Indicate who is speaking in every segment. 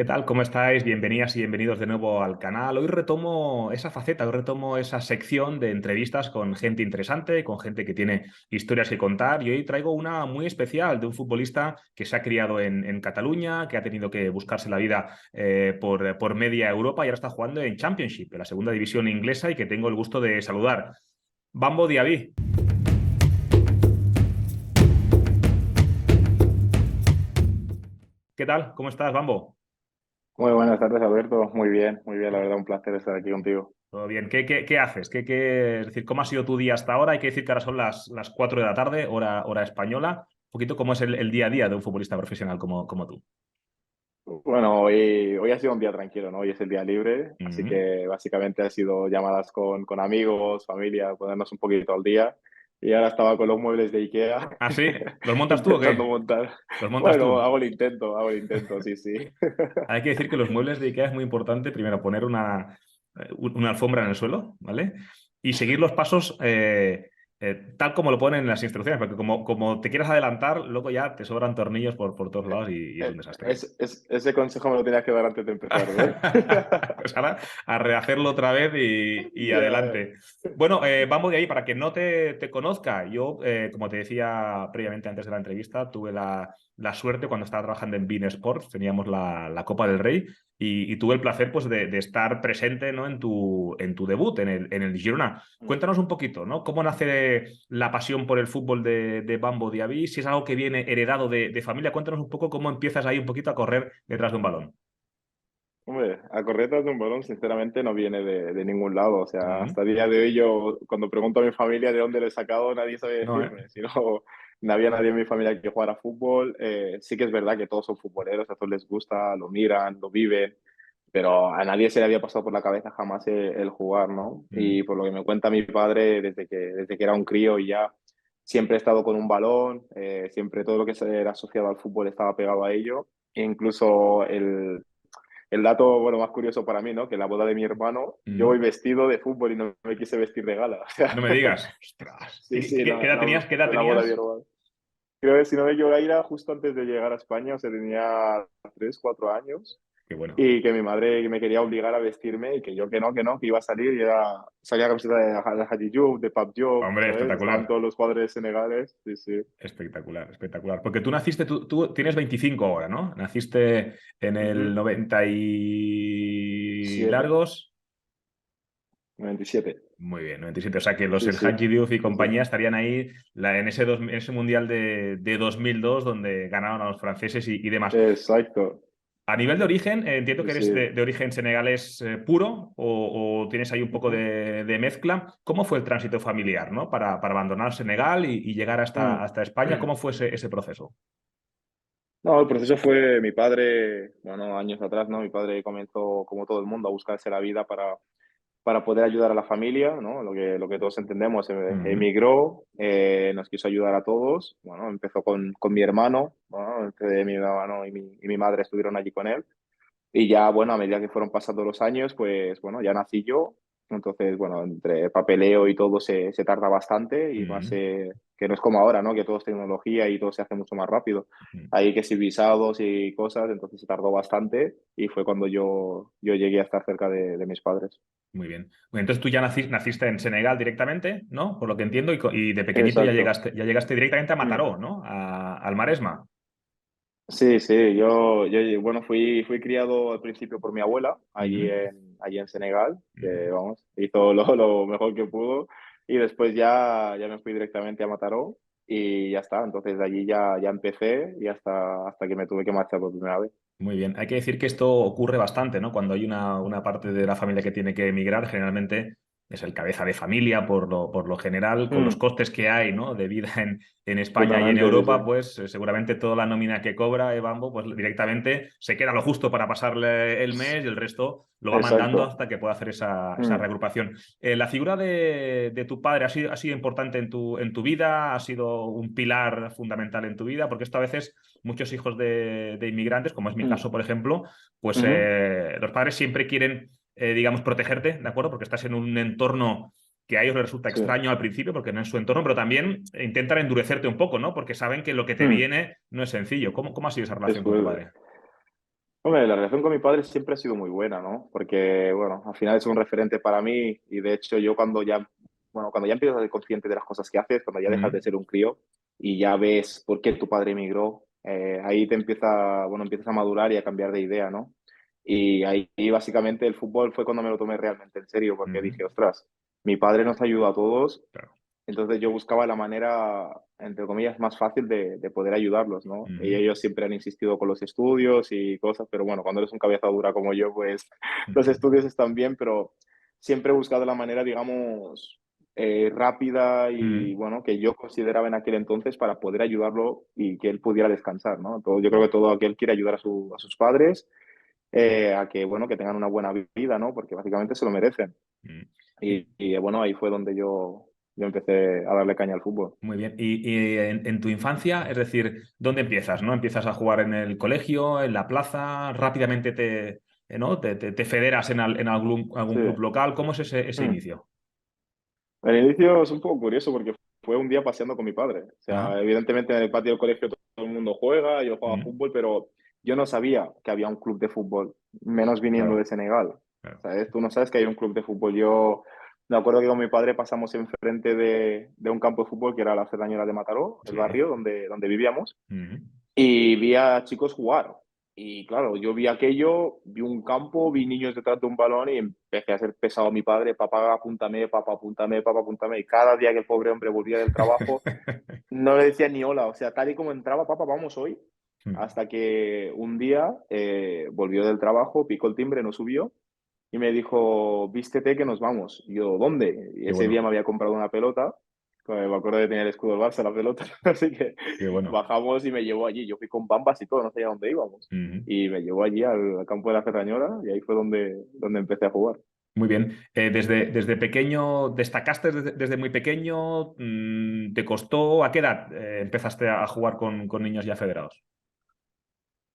Speaker 1: ¿Qué tal? ¿Cómo estáis? Bienvenidas y bienvenidos de nuevo al canal. Hoy retomo esa faceta, hoy retomo esa sección de entrevistas con gente interesante, con gente que tiene historias que contar y hoy traigo una muy especial de un futbolista que se ha criado en Cataluña, que ha tenido que buscarse la vida por media Europa y ahora está jugando en Championship, en la segunda división inglesa y que tengo el gusto de saludar. Bambo Diaby. ¿Qué tal? ¿Cómo estás, Bambo?
Speaker 2: Muy buenas tardes, Alberto. Muy bien, la verdad, un placer estar aquí contigo.
Speaker 1: Todo bien. ¿Qué haces? Es decir, ¿cómo ha sido tu día hasta ahora? Hay que decir que ahora son las 4 de la tarde, hora española. Un poquito cómo es el día a día de un futbolista profesional como tú.
Speaker 2: Bueno, hoy ha sido un día tranquilo, ¿no? Hoy es el día libre, así
Speaker 1: Ujú.
Speaker 2: que básicamente ha sido llamadas con amigos, familia, ponernos un poquito al día. Y ahora estaba con los muebles de IKEA,
Speaker 1: ¿Ah, sí? ¿Los montas tú o
Speaker 2: intentando
Speaker 1: qué?
Speaker 2: montar.
Speaker 1: ¿Los montas
Speaker 2: Bueno,
Speaker 1: tú?
Speaker 2: hago el intento, sí, sí.
Speaker 1: Hay que decir que los muebles de IKEA es muy importante, primero, poner una alfombra en el suelo, ¿vale? Y seguir los pasos tal como lo ponen en las instrucciones, porque como te quieras adelantar, luego ya te sobran tornillos por todos lados y es un desastre.
Speaker 2: Ese consejo me lo tenías que dar antes de empezar, ¿ves?
Speaker 1: Pues ahora a rehacerlo otra vez y
Speaker 2: Ya.
Speaker 1: adelante. Bueno, vamos de ahí, para que no te conozca, yo, como te decía previamente antes de la entrevista, tuve la suerte cuando estaba trabajando en Bein Sports, teníamos la Copa del Rey y tuve el placer pues, de estar presente, ¿no? en tu debut, en el Girona. Cuéntanos un poquito, ¿no? ¿Cómo nace la pasión por el fútbol de Bambo Diaby? Si es algo que viene heredado de familia, cuéntanos un poco cómo empiezas ahí un poquito a correr detrás de un balón.
Speaker 2: Hombre, a correr tras de un balón, sinceramente, no viene de ningún lado. O sea,
Speaker 1: Ujú.
Speaker 2: hasta el día de hoy, yo cuando pregunto a mi familia de dónde lo he sacado, nadie sabe
Speaker 1: No, ¿eh?
Speaker 2: decirme. Si no, no había nadie en mi familia que jugara fútbol. Sí que es verdad que todos son futboleros, a todos les gusta, lo miran, lo viven, pero a nadie se le había pasado por la cabeza jamás el jugar, ¿no?
Speaker 1: Mm.
Speaker 2: Y por lo que me cuenta mi padre, desde que era un crío y ya siempre he estado con un balón, siempre todo lo que era asociado al fútbol estaba pegado a ello. E incluso el dato, bueno, más curioso para mí, ¿no? Que en la boda de mi hermano, yo
Speaker 1: Mm.
Speaker 2: voy vestido de fútbol y no me quise vestir de gala. O
Speaker 1: No
Speaker 2: sea,
Speaker 1: me digas. Ostras.
Speaker 2: sí, sí,
Speaker 1: ¿Qué edad tenías? ¿Qué edad
Speaker 2: en la boda de mi
Speaker 1: tenías?
Speaker 2: hermano. Creo que si no me equivoco, era justo antes de llegar a España, o sea, tenía 3 4 años,
Speaker 1: Qué bueno.
Speaker 2: y que mi madre me quería obligar a vestirme y que yo que iba a salir y salía camiseta de Hadji Diouf, de Pape Diop,
Speaker 1: Hombre,
Speaker 2: ¿sabes? Estaban
Speaker 1: espectacular.
Speaker 2: todos los jugadores senegales, sí, sí.
Speaker 1: Espectacular, espectacular. Porque tú naciste, tú tienes 25 ahora, ¿no? Naciste en el
Speaker 2: Ujú.
Speaker 1: 90 y
Speaker 2: 7,
Speaker 1: largos.
Speaker 2: 97.
Speaker 1: Muy bien, 97. O sea que los
Speaker 2: Sí,
Speaker 1: El
Speaker 2: sí,
Speaker 1: Hadji Diouf y
Speaker 2: sí, sí.
Speaker 1: compañía estarían ahí en ese mundial de 2002 donde ganaron a los franceses y demás.
Speaker 2: Exacto.
Speaker 1: A nivel de origen, entiendo
Speaker 2: Sí,
Speaker 1: que eres
Speaker 2: sí.
Speaker 1: de origen senegalés puro o tienes ahí un poco
Speaker 2: Ujú.
Speaker 1: de mezcla. ¿Cómo fue el tránsito familiar, ¿no? para abandonar Senegal y llegar
Speaker 2: Mm.
Speaker 1: hasta España? ¿Cómo fue ese proceso?
Speaker 2: No, el proceso fue mi padre, bueno, años atrás, ¿no? Mi padre comenzó, como todo el mundo, a buscarse la vida para poder ayudar a la familia, ¿no? Lo que todos entendemos,
Speaker 1: Ujú.
Speaker 2: emigró, nos quiso ayudar a todos. Bueno, empezó con mi hermano, bueno, mi hermano y mi madre estuvieron allí con él. Y ya, bueno, a medida que fueron pasando los años, pues, bueno, ya nací yo. Entonces, bueno, entre papeleo y todo se tarda bastante y más
Speaker 1: Ujú.
Speaker 2: que no es como ahora, ¿no? Que todo es tecnología y todo se hace mucho más rápido.
Speaker 1: Ujú.
Speaker 2: Hay que si visados y cosas, entonces se tardó bastante y fue cuando yo llegué a estar cerca de mis padres.
Speaker 1: Muy bien. Bueno, entonces tú ya naciste en Senegal directamente, ¿no? Por lo que entiendo, y de pequeñito
Speaker 2: Exacto.
Speaker 1: ya llegaste directamente a
Speaker 2: Mm.
Speaker 1: Mataró, ¿no? Al Maresma.
Speaker 2: Sí, sí, yo bueno, fui criado al principio por mi abuela,
Speaker 1: Ujú.
Speaker 2: allí en Senegal,
Speaker 1: Ujú.
Speaker 2: que vamos, hizo lo mejor que pudo, y después ya me fui directamente a Mataró y ya está, entonces de allí ya empecé y hasta que me tuve que marchar por primera vez.
Speaker 1: Muy bien. Hay que decir que esto ocurre bastante, ¿no? Cuando hay una parte de la familia que tiene que emigrar, generalmente es el cabeza de familia por lo general, con los
Speaker 2: Mm,
Speaker 1: costes que hay, ¿no? De vida en España y en
Speaker 2: totalmente, sí,
Speaker 1: Europa,
Speaker 2: sí.
Speaker 1: pues seguramente toda la nómina que cobra Bambo, pues directamente se queda lo justo para pasarle el mes y el resto lo va mandando
Speaker 2: Exacto.
Speaker 1: hasta que pueda hacer esa
Speaker 2: Mm,
Speaker 1: reagrupación. ¿La figura de tu padre ha sido importante en tu vida? ¿Ha sido un pilar fundamental en tu vida? Porque esto a veces muchos hijos de inmigrantes, como es mi
Speaker 2: mm,
Speaker 1: caso, por ejemplo, pues
Speaker 2: ujú.
Speaker 1: los padres siempre quieren, digamos, protegerte, ¿de acuerdo? Porque estás en un entorno que a ellos les resulta
Speaker 2: Sí.
Speaker 1: extraño al principio, porque no es su entorno, pero también intentan endurecerte un poco, ¿no? Porque saben que lo que te
Speaker 2: Mm.
Speaker 1: viene no es sencillo. ¿Cómo ha sido esa relación con tu
Speaker 2: Después,
Speaker 1: padre?
Speaker 2: Hombre, la relación con mi padre siempre ha sido muy buena, ¿no? Porque, bueno, al final es un referente para mí y de hecho yo cuando ya empiezas a ser consciente de las cosas que haces, cuando ya dejas de
Speaker 1: Mm,
Speaker 2: ser un crío y ya ves por qué tu padre emigró, ahí empiezas a madurar y a cambiar de idea, ¿no? Y ahí básicamente el fútbol fue cuando me lo tomé realmente en serio, porque
Speaker 1: ujú,
Speaker 2: dije, ostras, mi padre nos ayuda a todos,
Speaker 1: claro.
Speaker 2: entonces yo buscaba la manera, entre comillas, más fácil de poder ayudarlos, ¿no? Y
Speaker 1: Ujú,
Speaker 2: ellos siempre han insistido con los estudios y cosas, pero bueno, cuando eres un cabeza dura como yo, pues los
Speaker 1: ujú,
Speaker 2: estudios están bien, pero siempre he buscado la manera, digamos, rápida y
Speaker 1: ujú.
Speaker 2: bueno, que yo consideraba en aquel entonces para poder ayudarlo y que él pudiera descansar, ¿no? Yo creo que
Speaker 1: Claro.
Speaker 2: todo aquel quiere ayudar a sus padres, a que, bueno, que tengan una buena vida, ¿no? Porque básicamente se lo merecen.
Speaker 1: Mm.
Speaker 2: Bueno, ahí fue donde yo empecé a darle caña al fútbol.
Speaker 1: Muy bien. Y en tu infancia, es decir, ¿dónde empiezas? ¿No? ¿Empiezas a jugar en el colegio, en la plaza? ¿Rápidamente ¿no? te federas en algún
Speaker 2: Sí.
Speaker 1: club local? ¿Cómo es ese
Speaker 2: Mm.
Speaker 1: inicio?
Speaker 2: El inicio es un poco curioso porque fue un día paseando con mi padre. O
Speaker 1: Ah,
Speaker 2: sea, evidentemente en el patio del colegio todo el mundo juega, yo jugaba
Speaker 1: mm,
Speaker 2: fútbol, pero yo no sabía que había un club de fútbol, menos viniendo
Speaker 1: claro,
Speaker 2: de Senegal.
Speaker 1: claro.
Speaker 2: ¿Sabes? Tú no sabes que hay un club de fútbol. Yo me acuerdo que con mi padre pasamos enfrente de un campo de fútbol que era la Cerdañola de Mataró, el
Speaker 1: Sí.
Speaker 2: barrio donde vivíamos.
Speaker 1: Mm,
Speaker 2: Y vi a chicos jugar. Y claro, yo vi aquello, vi un campo, vi niños detrás de un balón y empecé a ser pesado a mi padre, papá, apúntame, papá, apúntame, papá, apúntame. Y cada día que el pobre hombre volvía del trabajo, no le decía ni hola. O sea, tal y como entraba, papá, vamos hoy.
Speaker 1: mm,
Speaker 2: Hasta que un día volvió del trabajo, picó el timbre, no subió y me dijo, vístete que nos vamos. Y yo, ¿dónde? Y
Speaker 1: Qué
Speaker 2: ese día
Speaker 1: bueno,
Speaker 2: me había comprado una pelota, me acuerdo de tener el escudo del Barça, la pelota, así que
Speaker 1: qué bueno.
Speaker 2: bajamos y me llevó allí. Yo fui con bambas y todo, no sabía dónde íbamos.
Speaker 1: Mm.
Speaker 2: Y me llevó allí al campo de la Ferrañola y ahí fue donde empecé a jugar.
Speaker 1: Muy bien. Desde pequeño, ¿destacaste desde muy pequeño? ¿Te costó? ¿A qué edad empezaste a jugar con niños ya federados?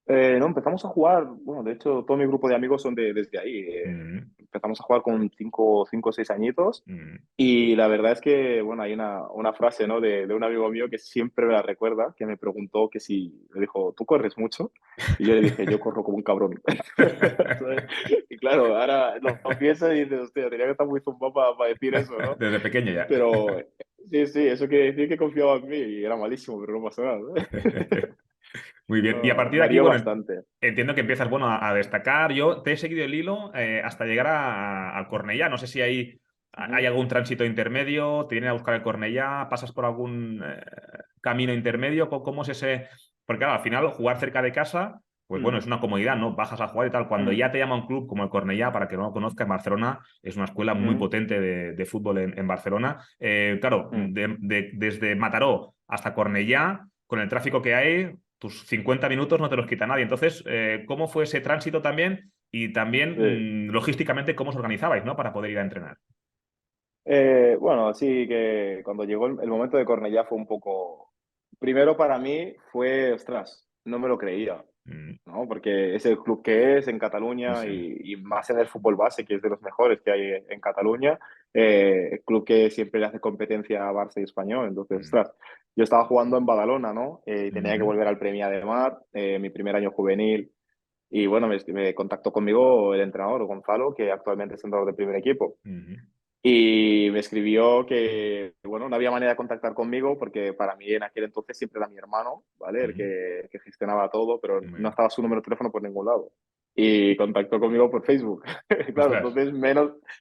Speaker 2: No, empezamos a jugar, bueno, de hecho, todo mi grupo de amigos son desde ahí.
Speaker 1: Mm,
Speaker 2: Empezamos a jugar con cinco o 6 añitos.
Speaker 1: mm.
Speaker 2: Y la verdad es que, bueno, hay una frase, ¿no? De un amigo mío que siempre me la recuerda, que me preguntó que si, me dijo, ¿tú corres mucho? Y yo le dije, yo corro como un cabrón. ¿Sabes? Y claro, ahora lo piensas y dices, hostia, tenía que estar muy zumbado para decir eso, ¿no?
Speaker 1: Desde pequeño ya.
Speaker 2: Pero sí, sí, eso quiere decir que confiaba en mí y era malísimo, pero no pasa nada.
Speaker 1: Muy bien. Y a partir de aquí,
Speaker 2: Varío
Speaker 1: bueno,
Speaker 2: bastante.
Speaker 1: entiendo que empiezas, bueno, a destacar. Yo te he seguido el hilo hasta llegar al Cornellá. No sé si hay
Speaker 2: Ujú,
Speaker 1: algún tránsito intermedio, te vienen a buscar el Cornellá, pasas por algún camino intermedio. ¿Cómo es ese? Porque claro, al final jugar cerca de casa, pues bueno,
Speaker 2: mm,
Speaker 1: es una comodidad, ¿no? Bajas a jugar y tal. Cuando
Speaker 2: mm,
Speaker 1: ya te llama un club como el Cornellá, para que no lo conozca, en Barcelona, es una escuela muy
Speaker 2: ujú,
Speaker 1: potente de fútbol en Barcelona. Claro,
Speaker 2: mm.
Speaker 1: desde Mataró hasta Cornellá, con el tráfico que hay, tus 50 minutos no te los quita nadie. Entonces, ¿cómo fue ese tránsito también? Y
Speaker 2: Sí.
Speaker 1: también, logísticamente, ¿cómo os organizabais, ¿no? Para poder ir a entrenar.
Speaker 2: Bueno, sí que cuando llegó el momento de Cornellá fue un poco... Primero para mí fue, ostras, no me lo creía,
Speaker 1: Mm,
Speaker 2: ¿no? Porque es el club que es en
Speaker 1: sí,
Speaker 2: Cataluña
Speaker 1: sí.
Speaker 2: y más en el fútbol base, que es de los mejores que hay en Cataluña, el club que siempre le hace competencia a Barça y Español. Entonces,
Speaker 1: Mm,
Speaker 2: ostras, yo estaba jugando en Badalona, ¿no? Y tenía que
Speaker 1: ujú,
Speaker 2: volver al Premia de Mar, mi primer año juvenil. Y bueno, me contactó conmigo el entrenador, Gonzalo, que actualmente es entrenador del primer equipo.
Speaker 1: ujú.
Speaker 2: Y me escribió que, bueno, no había manera de contactar conmigo porque para mí en aquel entonces siempre era mi hermano, ¿vale?
Speaker 1: Ujú.
Speaker 2: El que gestionaba todo, pero
Speaker 1: Muy
Speaker 2: no
Speaker 1: bien.
Speaker 2: estaba su número de teléfono por ningún lado. Y contactó conmigo por Facebook. Claro,
Speaker 1: Ostras.
Speaker 2: entonces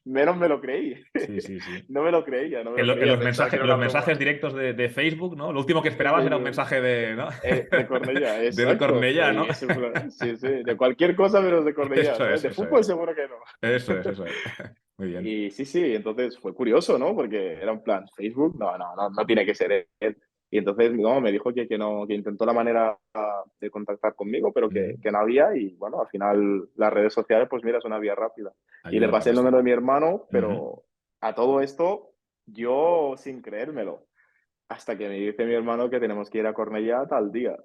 Speaker 2: menos me lo creí.
Speaker 1: Sí, sí, sí.
Speaker 2: No me
Speaker 1: En,
Speaker 2: lo
Speaker 1: lo- en
Speaker 2: creía,
Speaker 1: los
Speaker 2: pensaba que
Speaker 1: mensajes,
Speaker 2: era
Speaker 1: los
Speaker 2: una broma.
Speaker 1: mensajes directos de Facebook, ¿no? Lo último que
Speaker 2: En
Speaker 1: esperabas era un
Speaker 2: Facebook.
Speaker 1: mensaje ¿no?
Speaker 2: De Cornellá,
Speaker 1: Desde
Speaker 2: exacto.
Speaker 1: Cornellá, ¿no?
Speaker 2: Y eso, sí, sí, de cualquier cosa menos de Cornellá,
Speaker 1: Eso
Speaker 2: ¿sabes?
Speaker 1: es,
Speaker 2: De
Speaker 1: eso
Speaker 2: fútbol
Speaker 1: es.
Speaker 2: seguro que no.
Speaker 1: Eso es, eso es. Muy bien.
Speaker 2: Y sí, sí, entonces fue curioso, ¿no? Porque era un plan, Facebook, no tiene que ser él. Y entonces no, me dijo que no, que intentó la manera de contactar conmigo, pero
Speaker 1: Mm,
Speaker 2: que no había. Y bueno, al final las redes sociales, pues mira, es una vía rápida. Y le
Speaker 1: ayuda
Speaker 2: pasé
Speaker 1: para
Speaker 2: el
Speaker 1: esto.
Speaker 2: número de mi hermano,
Speaker 1: Ujú.
Speaker 2: pero a todo esto, yo sin creérmelo. Hasta que me dice mi hermano que tenemos que ir a Cornellá tal día.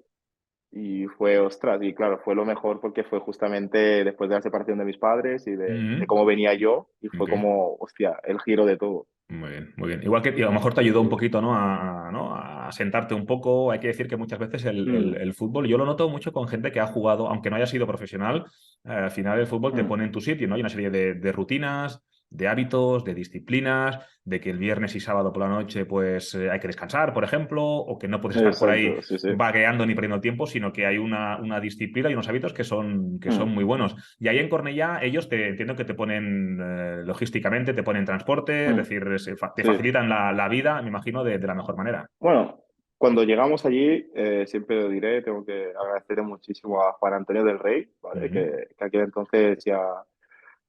Speaker 2: Y fue, ostras, y claro, fue lo mejor porque fue justamente después de la separación de mis padres y de
Speaker 1: Ujú.
Speaker 2: cómo venía yo, y fue
Speaker 1: Ok.
Speaker 2: como, hostia, el giro de todo.
Speaker 1: Muy bien, muy bien. Igual que y a lo mejor te ayudó un poquito, ¿no? A a sentarte un poco. Hay que decir que muchas veces
Speaker 2: mm,
Speaker 1: el fútbol, yo lo noto mucho con gente que ha jugado, aunque no haya sido profesional, al final el fútbol te
Speaker 2: mm.
Speaker 1: pone en tu sitio, ¿no? Hay una serie de rutinas, de hábitos, de disciplinas, de que el viernes y sábado por la noche pues hay que descansar, por ejemplo, o que no puedes estar por ahí
Speaker 2: Exacto, sí, sí.
Speaker 1: vagueando ni perdiendo tiempo, sino que hay una disciplina y unos hábitos que son
Speaker 2: Mm,
Speaker 1: muy buenos. Y ahí en Cornellá ellos entiendo que te ponen logísticamente, te ponen transporte, es
Speaker 2: mm,
Speaker 1: decir, te
Speaker 2: sí.
Speaker 1: facilitan la vida, me imagino, de la mejor manera.
Speaker 2: Bueno, cuando llegamos allí, siempre lo diré, tengo que agradecerle muchísimo a Juan Antonio del Rey, ¿vale?
Speaker 1: Ujú,
Speaker 2: Que aquel entonces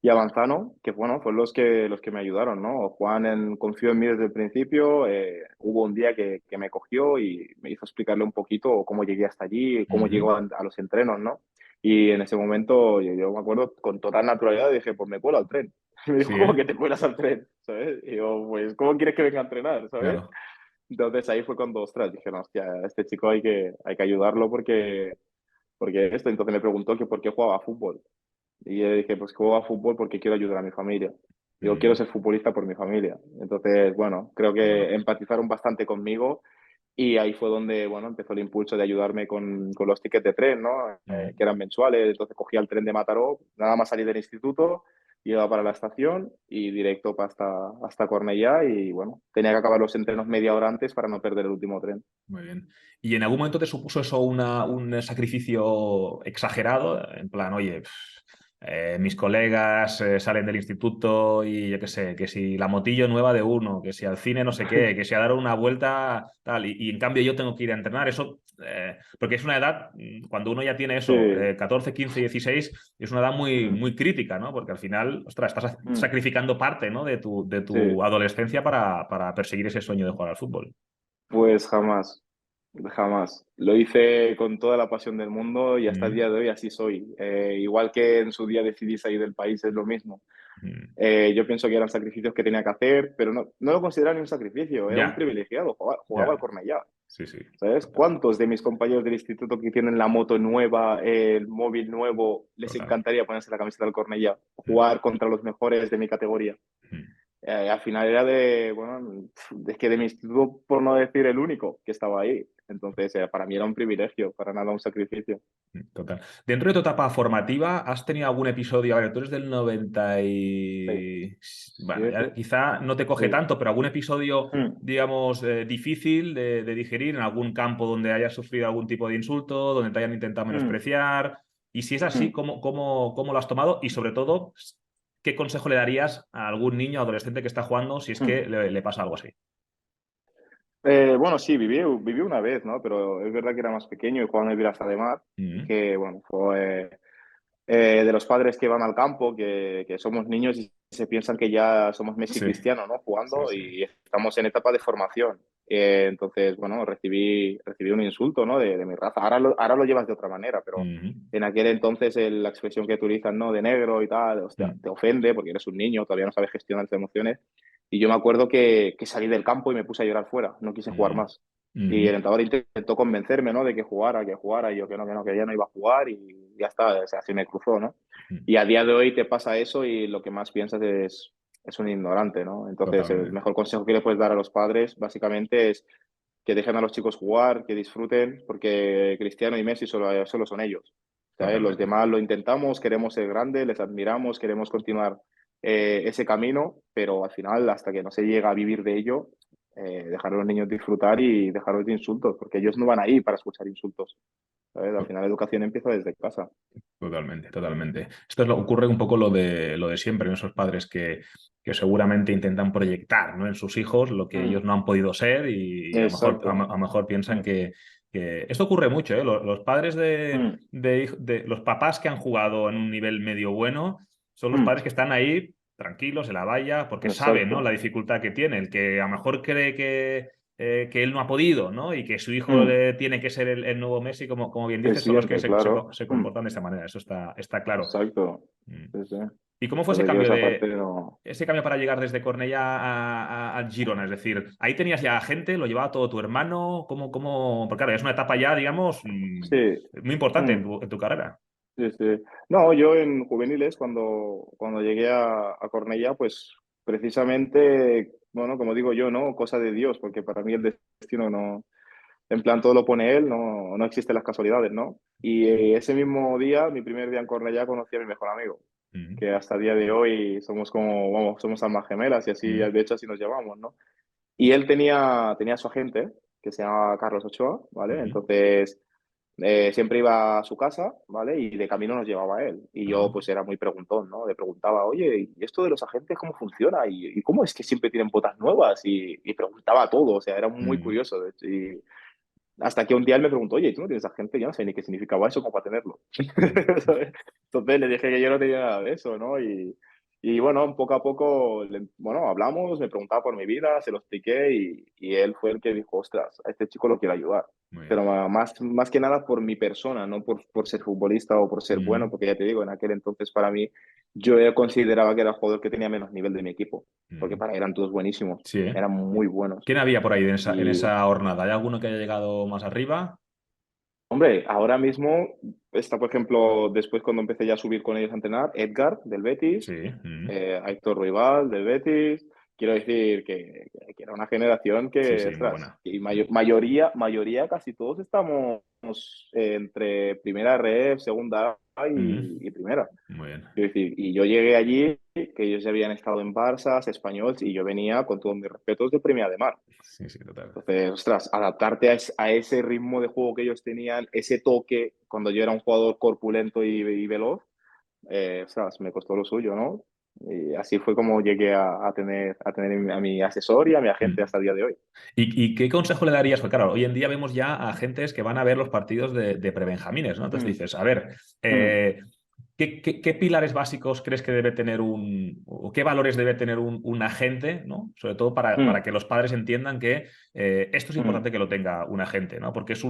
Speaker 2: y a Manzano, que bueno, fueron los que me ayudaron, ¿no? Juan confió en mí desde el principio, hubo un día que me cogió y me hizo explicarle un poquito cómo llegué hasta allí, cómo
Speaker 1: ujú,
Speaker 2: llego a los entrenos, ¿no? Y en ese momento yo me acuerdo con total naturalidad dije, pues me cuelo al tren. Y me dijo,
Speaker 1: sí,
Speaker 2: ¿cómo que te cuelas al tren? ¿Sabes? Y yo, pues, ¿cómo quieres que venga a entrenar? ¿Sabes?
Speaker 1: claro.
Speaker 2: Entonces ahí fue cuando, ostras, dije, no, hostia, a este chico hay que ayudarlo porque esto. Entonces me preguntó que por qué jugaba a fútbol. Y yo dije, pues juego a fútbol porque quiero ayudar a mi familia. Yo quiero
Speaker 1: Mm,
Speaker 2: ser futbolista por mi familia. Entonces, bueno, creo
Speaker 1: bueno,
Speaker 2: que empatizaron bastante conmigo y ahí fue donde, bueno, empezó el impulso de ayudarme con los tickets de tren, ¿no?
Speaker 1: mm.
Speaker 2: Que eran mensuales. Entonces cogía el tren de Mataró, nada más salir del instituto, iba para la estación y directo hasta Cornellá y, bueno, tenía que acabar los entrenos media hora antes para no perder el último tren.
Speaker 1: Muy bien. ¿Y en algún momento te supuso eso un sacrificio exagerado? En plan, oye, mis colegas salen del instituto y yo qué sé, que si la motillo nueva de uno, que si al cine no sé qué, que si a dar una vuelta tal, y en cambio yo tengo que ir a entrenar, eso, porque es una edad, cuando uno ya tiene
Speaker 2: Sí.
Speaker 1: eso, 14, 15, 16, es una edad muy,
Speaker 2: Mm,
Speaker 1: muy crítica, ¿no? Porque al final, ostras, estás
Speaker 2: mm,
Speaker 1: sacrificando parte, ¿no? de
Speaker 2: sí.
Speaker 1: tu adolescencia para perseguir ese sueño de jugar al fútbol.
Speaker 2: Pues jamás, jamás. Lo hice con toda la pasión del mundo y hasta el
Speaker 1: Mm,
Speaker 2: día de hoy así soy. Igual que en su día decidí salir del país, es lo mismo.
Speaker 1: mm.
Speaker 2: Yo pienso que eran sacrificios que tenía que hacer, pero no lo consideraba ni un sacrificio, era un
Speaker 1: Ya,
Speaker 2: privilegiado, jugaba al
Speaker 1: ya,
Speaker 2: Cornellá.
Speaker 1: sí, sí,
Speaker 2: ¿Sabes?
Speaker 1: total,
Speaker 2: ¿Cuántos de mis compañeros del instituto que tienen la moto nueva, el móvil nuevo, les
Speaker 1: total.
Speaker 2: encantaría ponerse la camiseta del Cornellá,
Speaker 1: Mm,
Speaker 2: jugar contra los mejores de mi categoría?
Speaker 1: mm.
Speaker 2: Al final era bueno, es que de mi instituto, por no decir el único que estaba ahí. Entonces, para mí era un privilegio, para nada un sacrificio.
Speaker 1: Total. Dentro de tu etapa formativa, ¿has tenido algún episodio? A ver, tú eres del 90
Speaker 2: Seis,
Speaker 1: y... Bueno,
Speaker 2: siete,
Speaker 1: quizá no te coge
Speaker 2: sí.
Speaker 1: tanto, pero algún episodio,
Speaker 2: Mm,
Speaker 1: digamos, difícil de digerir en algún campo donde hayas sufrido algún tipo de insulto, donde te hayan intentado
Speaker 2: mm,
Speaker 1: menospreciar. Y si es así,
Speaker 2: mm,
Speaker 1: ¿cómo lo has tomado? Y sobre todo, ¿qué consejo le darías a algún niño o adolescente que está jugando si es
Speaker 2: mm.
Speaker 1: que le pasa algo así?
Speaker 2: Bueno, sí, viví una vez, ¿no? Pero es verdad que era más pequeño y jugaba en el Vilaza de Mar,
Speaker 1: Mm,
Speaker 2: que, bueno, fue de los padres que van al campo, que somos niños y se piensan que ya somos Messi y
Speaker 1: sí,
Speaker 2: Cristiano, ¿no?
Speaker 1: sí,
Speaker 2: Jugando
Speaker 1: sí.
Speaker 2: y estamos en etapa de formación. Entonces, bueno, recibí un insulto, ¿no? De mi raza. Ahora lo llevas de otra manera, pero
Speaker 1: Mm,
Speaker 2: en aquel entonces la expresión que utilizan, ¿no? De negro y tal, hostia,
Speaker 1: mm,
Speaker 2: te ofende porque eres un niño, todavía no sabes gestionar tus emociones. Y yo me acuerdo que salí del campo y me puse a llorar fuera, no quise jugar
Speaker 1: mm,
Speaker 2: más. Y el
Speaker 1: mm,
Speaker 2: entrenador intentó convencerme, ¿no? De que jugara, y yo que ya no iba a jugar y ya está, o sea, así me cruzó, ¿no?
Speaker 1: mm.
Speaker 2: Y a día de hoy te pasa eso y lo que más piensas es un ignorante, ¿no? Entonces, el
Speaker 1: Totalmente.
Speaker 2: mejor consejo que le puedes dar a los padres, básicamente, es que dejen a los chicos jugar, que disfruten, porque Cristiano y Messi solo son ellos. ¿Sabes? Los
Speaker 1: Totalmente.
Speaker 2: demás lo intentamos, queremos ser grandes, les admiramos, queremos continuar ese camino, pero al final, hasta que no se llega a vivir de ello, dejar a los niños disfrutar y dejarlos de insultos, porque ellos no van ahí para escuchar insultos. ¿Sabes? Al final la educación empieza desde casa.
Speaker 1: Totalmente, totalmente. Esto ocurre un poco lo de siempre, en esos padres que seguramente intentan proyectar, ¿no? En sus hijos lo que ellos
Speaker 2: Mm,
Speaker 1: no han podido ser y a lo mejor,
Speaker 2: exacto.
Speaker 1: a lo mejor piensan
Speaker 2: Mm,
Speaker 1: que... Esto ocurre mucho, ¿eh? Los padres
Speaker 2: mm,
Speaker 1: de los papás que han jugado en un nivel medio bueno son los
Speaker 2: mm,
Speaker 1: padres que están ahí tranquilos en la valla porque saben, ¿no? La
Speaker 2: exacto.
Speaker 1: dificultad que tiene. El que a lo mejor cree que él no ha podido, ¿no? Y que su hijo
Speaker 2: Mm,
Speaker 1: tiene que ser el nuevo Messi, como bien
Speaker 2: el
Speaker 1: dices, son los que
Speaker 2: siguiente, claro.
Speaker 1: se
Speaker 2: Mm,
Speaker 1: comportan de esta manera. Eso está claro.
Speaker 2: exacto.
Speaker 1: Mm.
Speaker 2: Sí, sí.
Speaker 1: ¿Y cómo fue
Speaker 2: Entonces yo esa parte no.
Speaker 1: ese cambio para llegar desde Cornellá a Girona? Es decir, ahí tenías ya gente, lo llevaba todo tu hermano, porque claro, ya es una etapa ya, digamos,
Speaker 2: Sí.
Speaker 1: muy importante
Speaker 2: Mm,
Speaker 1: en tu carrera.
Speaker 2: sí, sí. No, yo en juveniles, cuando llegué a Cornellá, pues precisamente, bueno, como digo yo, ¿no? Cosa de Dios, porque para mí el destino En plan, todo lo pone él, no, no existen las casualidades, ¿no? Y ese mismo día, mi primer día en Cornellá, conocí a mi mejor amigo,
Speaker 1: Mm,
Speaker 2: que hasta el día de hoy somos como, vamos, somos almas gemelas y así,
Speaker 1: mm,
Speaker 2: de hecho, así nos llamamos, ¿no? Y él tenía su agente, que se llamaba Carlos Ochoa, ¿vale?
Speaker 1: mm.
Speaker 2: Entonces, siempre iba a su casa, ¿vale? Y de camino nos llevaba a él. Y yo,
Speaker 1: Ah,
Speaker 2: pues, era muy preguntón, ¿no? Le preguntaba, oye, ¿y esto de los agentes cómo funciona? ¿Y cómo es que siempre tienen botas nuevas? Y preguntaba todo, o sea, era muy
Speaker 1: mm,
Speaker 2: curioso, de hecho. Y hasta que un día él me preguntó, oye, ¿tú no tienes agente? Yo no sé ni qué significaba eso como para tenerlo.
Speaker 1: mm,
Speaker 2: ¿Sabes? Entonces le dije que yo no tenía nada de eso, ¿no? Y bueno, poco a poco, bueno, hablamos, me preguntaba por mi vida, se lo expliqué y él fue el que dijo, ostras, a este chico lo quiero ayudar.
Speaker 1: muy bien.
Speaker 2: Pero más que nada por mi persona, no por ser futbolista o por ser bueno,
Speaker 1: Mm,
Speaker 2: porque ya te digo, en aquel entonces para mí, yo consideraba que era el jugador que tenía menos nivel de mi equipo, porque
Speaker 1: mm.
Speaker 2: para eran todos buenísimos,
Speaker 1: Sí, ¿eh?
Speaker 2: eran muy buenos.
Speaker 1: ¿Quién había por ahí en
Speaker 2: Y
Speaker 1: esa jornada? ¿Hay alguno que haya llegado más arriba?
Speaker 2: hombre, ahora mismo está, por ejemplo, después cuando empecé ya a subir con ellos a entrenar, Edgar del
Speaker 1: Sí.
Speaker 2: Betis,
Speaker 1: Mm.
Speaker 2: Aitor Rival del Betis. Quiero decir que era una generación
Speaker 1: Sí,
Speaker 2: que,
Speaker 1: sí, muy
Speaker 2: ostras,
Speaker 1: buena.
Speaker 2: y
Speaker 1: Mm,
Speaker 2: mayoría, casi todos estamos entre primera red, segunda
Speaker 1: mm.
Speaker 2: y primera.
Speaker 1: Muy bien.
Speaker 2: Quiero decir, y yo llegué allí, que ellos ya habían estado en Barça, Español, y yo venía con todos mis respetos de Premia de Mar.
Speaker 1: Sí, sí, total.
Speaker 2: Entonces, ostras, adaptarte a ese ritmo de juego que ellos tenían, ese toque, cuando yo era un jugador corpulento y veloz, ostras, me costó lo suyo, ¿no? Y así fue como llegué a tener a mi asesor y a mi agente
Speaker 1: Mm.
Speaker 2: hasta el día de hoy.
Speaker 1: ¿Y qué consejo le darías? Porque claro, hoy en día vemos ya a agentes que van a ver los partidos de prebenjamines, ¿no? Entonces
Speaker 2: Mm,
Speaker 1: dices, a ver,
Speaker 2: mm,
Speaker 1: ¿qué pilares básicos crees que debe tener o qué valores debe tener un agente, ¿no? Sobre todo para
Speaker 2: mm,
Speaker 1: que los padres entiendan que esto es
Speaker 2: mm,
Speaker 1: importante que lo tenga un agente, ¿no? Porque
Speaker 2: sí,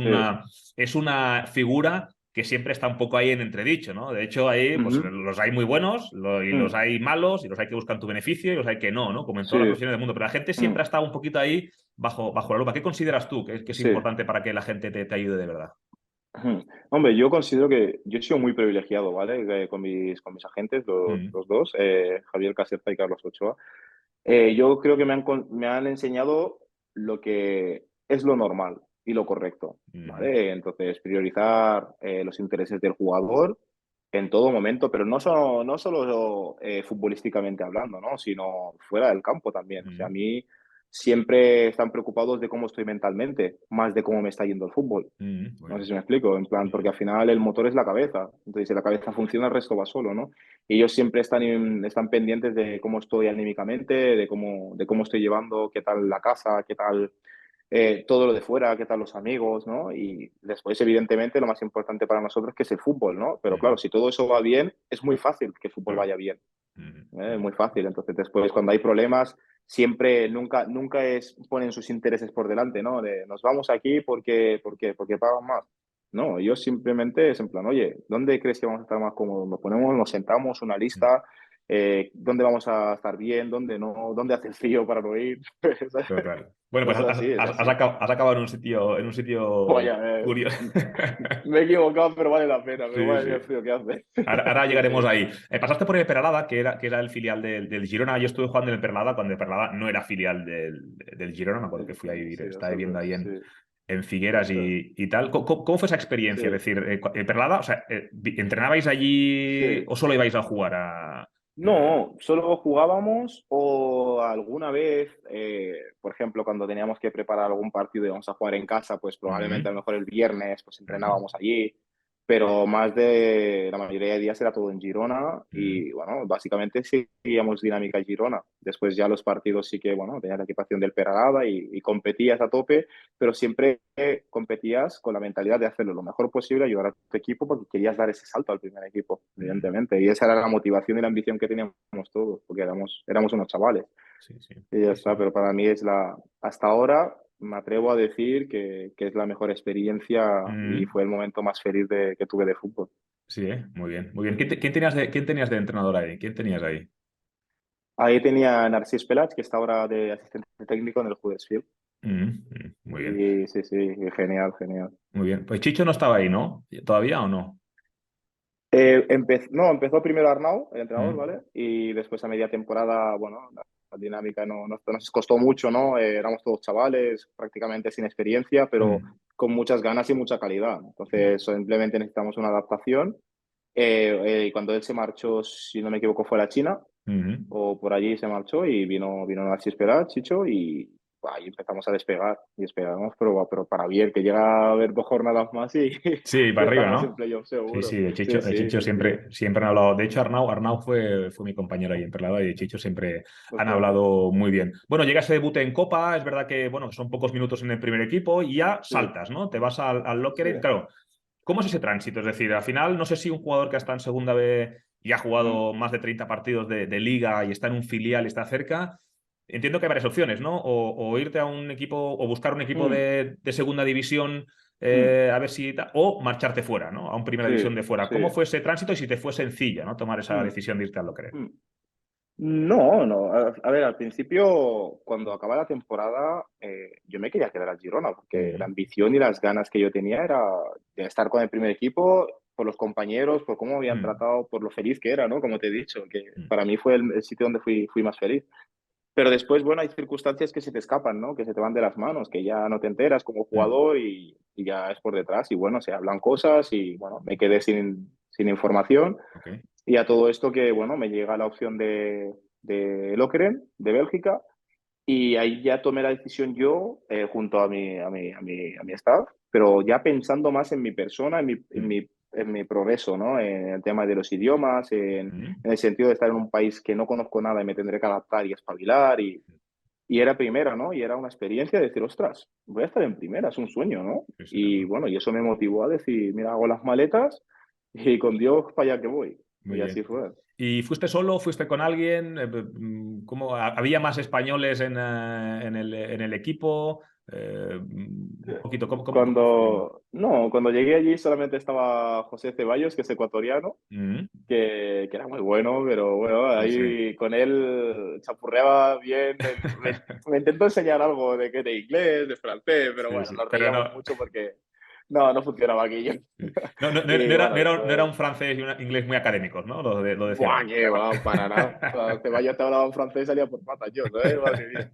Speaker 1: es una figura que siempre está un poco ahí en entredicho, ¿no? De hecho, ahí pues,
Speaker 2: ujú,
Speaker 1: los hay muy buenos y los
Speaker 2: mm,
Speaker 1: hay malos y los hay que buscan tu beneficio y los hay que no, ¿no? Como en
Speaker 2: sí,
Speaker 1: todas las profesiones del mundo. Pero la gente
Speaker 2: mm,
Speaker 1: siempre ha estado un poquito ahí bajo la lupa. ¿Qué consideras tú que es
Speaker 2: sí.
Speaker 1: importante para que la gente te ayude de verdad?
Speaker 2: Ujú. Hombre, yo considero que yo he sido muy privilegiado, ¿vale? Con mis agentes, los,
Speaker 1: Mm,
Speaker 2: los dos, Javier Caserta y Carlos Ochoa. Yo creo que me han enseñado lo que es lo normal y lo correcto,
Speaker 1: mm,
Speaker 2: ¿vale? Entonces, priorizar los intereses del jugador en todo momento, pero no solo futbolísticamente hablando, ¿no? Sino fuera del campo también. O sea, a
Speaker 1: mm,
Speaker 2: mí siempre están preocupados de cómo estoy mentalmente, más de cómo me está yendo el fútbol.
Speaker 1: muy
Speaker 2: No sé
Speaker 1: bien.
Speaker 2: si me explico, en plan, porque al final el motor es la cabeza. Entonces, si la cabeza funciona, el resto va solo, ¿no? Y ellos siempre están pendientes de cómo estoy anímicamente, de cómo estoy llevando, qué tal la casa, qué tal todo lo de fuera, qué tal los amigos, ¿no? Y después, evidentemente, lo más importante para nosotros que es el fútbol, ¿no? Pero claro,
Speaker 1: Mm,
Speaker 2: si todo eso va bien, es muy fácil que el fútbol
Speaker 1: claro.
Speaker 2: vaya bien.
Speaker 1: Mm,
Speaker 2: Es muy fácil. Entonces, después, cuando hay problemas, siempre, nunca ponen sus intereses por delante, ¿no? De nos vamos aquí porque pagan más. No, ellos simplemente es en plan, oye, ¿dónde crees que vamos a estar más cómodos? Nos sentamos una
Speaker 1: mm.
Speaker 2: lista, ¿dónde vamos a estar bien? ¿Dónde no? ¿Dónde hace frío para no ir?
Speaker 1: Total. Bueno, pues
Speaker 2: Cosas así, es así.
Speaker 1: has acabado en un sitio
Speaker 2: Vaya,
Speaker 1: curioso.
Speaker 2: me he equivocado, pero vale la pena, pero
Speaker 1: Sí,
Speaker 2: vaya
Speaker 1: sí.
Speaker 2: el frío que hace.
Speaker 1: Ahora
Speaker 2: Sí,
Speaker 1: llegaremos
Speaker 2: sí.
Speaker 1: ahí. Pasaste por el Peralada, que era el filial del Girona. Yo estuve jugando en el Peralada cuando el Peralada no era filial del Girona. Me acuerdo que fui a vivir,
Speaker 2: Sí,
Speaker 1: estaba viviendo ahí
Speaker 2: sí.
Speaker 1: en Figueras
Speaker 2: Ostras.
Speaker 1: y tal. ¿Cómo fue esa
Speaker 2: Sí,
Speaker 1: experiencia? Es decir, el Peralada, o sea, ¿entrenabais allí
Speaker 2: sí.
Speaker 1: o solo ibais a jugar a...?
Speaker 2: No, solo jugábamos o alguna vez, por ejemplo, cuando teníamos que preparar algún partido y íbamos a jugar en casa, pues probablemente a
Speaker 1: Mm,
Speaker 2: lo mejor el viernes pues
Speaker 1: mm,
Speaker 2: entrenábamos allí, pero más de la mayoría de días era todo en Girona
Speaker 1: mm,
Speaker 2: y bueno, básicamente seguíamos dinámica Girona. Después ya los partidos sí que, bueno, tenías la equipación del Peralada y competías a tope, pero siempre competías con la mentalidad de hacerlo lo mejor posible, ayudar a tu equipo porque querías dar ese salto al primer equipo,
Speaker 1: mm.
Speaker 2: evidentemente. Y esa era la motivación y la ambición que teníamos todos, porque éramos unos chavales.
Speaker 1: Sí, sí,
Speaker 2: Y ya
Speaker 1: sí,
Speaker 2: está,
Speaker 1: sí.
Speaker 2: pero para mí hasta ahora me atrevo a decir que es la mejor experiencia y
Speaker 1: Mm,
Speaker 2: fue el momento más feliz que tuve de fútbol.
Speaker 1: sí, muy bien, muy bien. ¿Quién tenías de entrenador ahí? ¿Quién tenías ahí?
Speaker 2: Ahí tenía Narcís Pelach, que está ahora de asistente técnico en el Huddersfield.
Speaker 1: Muy bien,
Speaker 2: Y sí, sí, genial, genial.
Speaker 1: muy bien. Pues Chicho no estaba ahí, ¿no? ¿Todavía o no?
Speaker 2: No, empezó primero Arnau, el entrenador,
Speaker 1: Mm,
Speaker 2: ¿vale? Y después a media temporada, bueno, la dinámica no, nos costó mucho, ¿no? Éramos todos chavales, prácticamente sin experiencia, pero
Speaker 1: mm.
Speaker 2: con muchas ganas y mucha calidad.
Speaker 1: Mm.
Speaker 2: Entonces, simplemente necesitamos una adaptación. Cuando él se marchó, si no me equivoco, fue a la China
Speaker 1: Ujú.
Speaker 2: o por allí se marchó y vino a esperar, Chicho, y ahí empezamos a despegar y despegamos, pero para bien, que llega a haber 2 jornadas más y,
Speaker 1: Sí,
Speaker 2: y
Speaker 1: para arriba,
Speaker 2: estamos en
Speaker 1: ¿no?
Speaker 2: playoff
Speaker 1: Sí,
Speaker 2: seguro.
Speaker 1: sí,
Speaker 2: Sí,
Speaker 1: De
Speaker 2: sí,
Speaker 1: Chicho
Speaker 2: sí, sí.
Speaker 1: siempre han hablado. De hecho, Arnau fue mi compañero ahí en Perlada y de Chicho siempre han
Speaker 2: Ostras,
Speaker 1: hablado muy bien. Bueno, llega ese debut en Copa, es verdad que bueno, son pocos minutos en el primer equipo y ya
Speaker 2: sí,
Speaker 1: saltas, ¿no? Te vas al
Speaker 2: sí.
Speaker 1: Lokeren. Claro, ¿cómo es ese tránsito? Es decir, al final, no sé si un jugador que está en segunda B y ha
Speaker 2: Mm,
Speaker 1: jugado más de 30 partidos de liga y está en un filial y está cerca, entiendo que hay varias opciones, ¿no? O irte a un equipo o buscar un equipo
Speaker 2: mm,
Speaker 1: de segunda división
Speaker 2: mm.
Speaker 1: a ver si o marcharte fuera, ¿no? A un primera división
Speaker 2: Sí,
Speaker 1: de fuera.
Speaker 2: sí.
Speaker 1: ¿Cómo fue ese tránsito y si te fue sencilla, ¿no? Tomar esa
Speaker 2: Mm,
Speaker 1: decisión de irte al Lokeren.
Speaker 2: mm. No, no. A ver, al principio, cuando acaba la temporada, yo me quería quedar a Girona, porque la
Speaker 1: Ujú,
Speaker 2: ambición y las ganas que yo tenía era de estar con el primer equipo, por los compañeros, por cómo me habían
Speaker 1: mm,
Speaker 2: tratado, por lo feliz que era, ¿no? Como te he dicho, que
Speaker 1: mm,
Speaker 2: para mí fue el sitio donde fui más feliz. Pero después, bueno, hay circunstancias que se te escapan, ¿no? Que se te van de las manos, que ya no te enteras como
Speaker 1: mm.
Speaker 2: jugador y ya es por detrás. Y bueno, se hablan cosas y bueno, me quedé sin información.
Speaker 1: Ok.
Speaker 2: Y a todo esto que, bueno, me llega la opción de Lokeren, de Bélgica, y ahí ya tomé la decisión yo, junto a mi staff, pero ya pensando más en mi persona,
Speaker 1: Mm,
Speaker 2: en mi progreso, ¿no? En el tema de los idiomas,
Speaker 1: mm.
Speaker 2: en el sentido de estar en un país que no conozco nada y me tendré que adaptar y espabilar, y era primera, ¿no? Y era una experiencia de decir, ostras, voy a estar en primera, es un sueño, ¿no?
Speaker 1: Sí, sí,
Speaker 2: Y bueno, y eso me motivó a decir, mira, hago las maletas y con Dios para allá que voy.
Speaker 1: muy
Speaker 2: Y así
Speaker 1: bien.
Speaker 2: fue.
Speaker 1: ¿Y fuiste solo? ¿Fuiste con alguien? ¿Cómo, había más españoles en el equipo? Un poquito, ¿cómo fue?
Speaker 2: No, cuando llegué allí solamente estaba José Ceballos, que es ecuatoriano,
Speaker 1: Mm,
Speaker 2: que era muy bueno, pero bueno,
Speaker 1: sí, sí.
Speaker 2: ahí con él chapurreaba bien, me intentó enseñar algo de inglés, de francés, pero
Speaker 1: Sí,
Speaker 2: bueno,
Speaker 1: sí.
Speaker 2: nos
Speaker 1: Pero
Speaker 2: reíamos
Speaker 1: no.
Speaker 2: mucho porque no funcionaba aquello.
Speaker 1: No, no, no
Speaker 2: Y
Speaker 1: era,
Speaker 2: bueno,
Speaker 1: no era
Speaker 2: después,
Speaker 1: un francés y un inglés muy académicos, ¿no? Lo de
Speaker 2: ¡buah,
Speaker 1: Ceballos.
Speaker 2: qué va! Para nada. Ceballos te hablaba en francés y salía por patas yo, ¿sabes? Madre mía.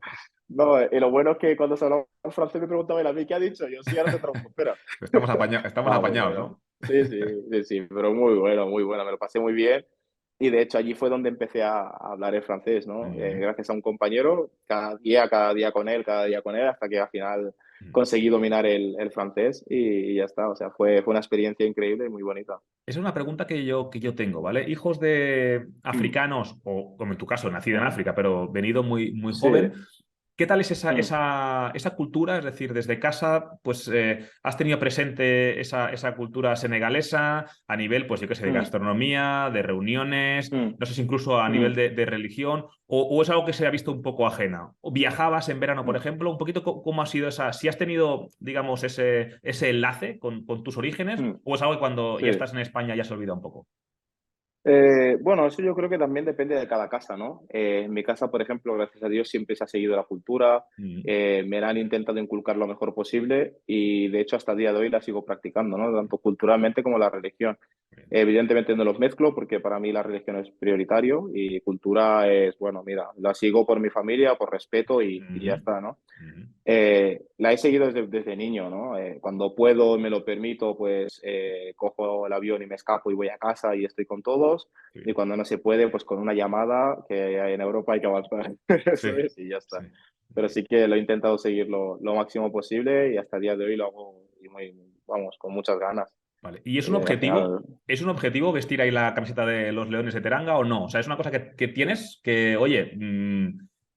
Speaker 2: No, y lo bueno es que cuando se hablaba en francés me preguntaba él a mí, ¿qué ha dicho? Yo, sí, ahora te traduzco, espera.
Speaker 1: Estamos
Speaker 2: Ah, muy
Speaker 1: apañados,
Speaker 2: bueno.
Speaker 1: ¿no?
Speaker 2: Sí, sí, sí, sí, pero muy bueno, me lo pasé muy bien. Y de hecho allí fue donde empecé a hablar el francés, ¿no?
Speaker 1: Mm,
Speaker 2: Gracias a un compañero, cada día con él, cada día con él, hasta que al final
Speaker 1: mm.
Speaker 2: conseguí dominar el francés y ya está. O sea, fue una experiencia increíble y muy bonita.
Speaker 1: Es una pregunta que yo tengo, ¿vale? Hijos de
Speaker 2: Mm,
Speaker 1: africanos, o como en tu caso, nacido en
Speaker 2: mm.
Speaker 1: África, pero venido muy
Speaker 2: Sí.
Speaker 1: joven, ¿qué tal es
Speaker 2: Mm,
Speaker 1: esa cultura? Es decir, desde casa, pues has tenido presente esa cultura senegalesa a nivel, pues yo qué sé, de
Speaker 2: mm,
Speaker 1: gastronomía, de reuniones,
Speaker 2: mm,
Speaker 1: no sé si incluso a nivel
Speaker 2: mm,
Speaker 1: de religión, o es algo que se ha visto un poco ajena. ¿O viajabas en verano, por
Speaker 2: mm,
Speaker 1: ejemplo? Un poquito cómo ha sido si has tenido, digamos, ese enlace con tus orígenes,
Speaker 2: mm.
Speaker 1: o es algo que cuando ya
Speaker 2: Sí.
Speaker 1: estás en España ya se olvida un poco.
Speaker 2: Bueno, eso yo creo que también depende de cada casa, ¿no? En mi casa, por ejemplo, gracias a Dios siempre se ha seguido la cultura,
Speaker 1: Mm,
Speaker 2: me la han intentado inculcar lo mejor posible y de hecho hasta el día de hoy la sigo practicando, ¿no? Tanto culturalmente como la religión.
Speaker 1: bien.
Speaker 2: Evidentemente no los mezclo porque para mí la religión es prioritario y cultura es, bueno, mira, la sigo por mi familia, por respeto y ya
Speaker 1: Ujú,
Speaker 2: está, ¿no?
Speaker 1: ujú,
Speaker 2: La he seguido desde niño, ¿no? Cuando puedo, me lo permito, pues cojo el avión y me escapo y voy a casa y estoy con todos.
Speaker 1: qué
Speaker 2: Y
Speaker 1: bien.
Speaker 2: cuando no se puede, pues con una llamada, que en Europa hay que avanzar,
Speaker 1: Sí,
Speaker 2: eso es, y ya
Speaker 1: sí.
Speaker 2: está.
Speaker 1: Muy
Speaker 2: Pero
Speaker 1: bien.
Speaker 2: sí que lo he intentado seguir lo máximo posible y hasta el día de hoy lo hago y vamos, con muchas ganas.
Speaker 1: Vale. ¿Y es un
Speaker 2: Y al
Speaker 1: objetivo?
Speaker 2: final,
Speaker 1: ¿Es un objetivo vestir ahí la camiseta de los Leones de Teranga o no? O sea, es una cosa que tienes que, oye,